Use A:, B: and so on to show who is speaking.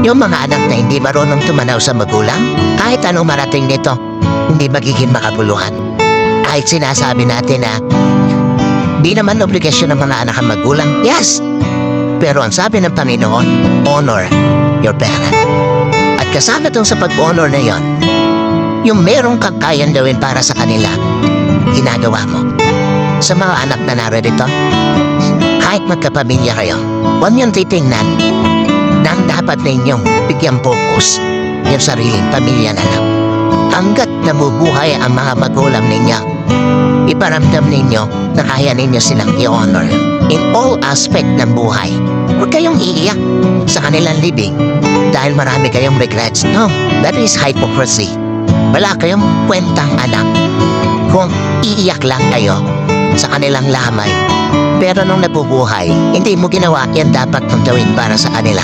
A: Yung mga anak na hindi marunong tumanaw sa magulang, kahit anong marating nito, hindi magiging makabuluhan. Kahit sinasabi natin na di naman obligasyon ng mga anak ang magulang, yes! Pero ang sabi ng Panginoon, honor your parent. At kasama dun sa pag-honor na yon, yung merong kang kayang gawin para sa kanila, ginagawa mo. Sa mga anak na naririto, kahit magkapamilya kayo, huwag niyong titingnan na ang dapat ninyong bigyang focus yung sariling pamilya na lang. Hanggat nabubuhay ang mga magulang ninyo, iparamdam ninyo na kaya ninyo silang i-honor in all aspect ng buhay. Huwag kayong iiyak sa kanilang libing dahil marami kayong regrets. No, that is hypocrisy. Wala kayong kwentang anak kung iiyak lang kayo sa kanilang lamay. Pero nung nabubuhay, hindi mo ginawa yan dapat mong gawin para sa kanila.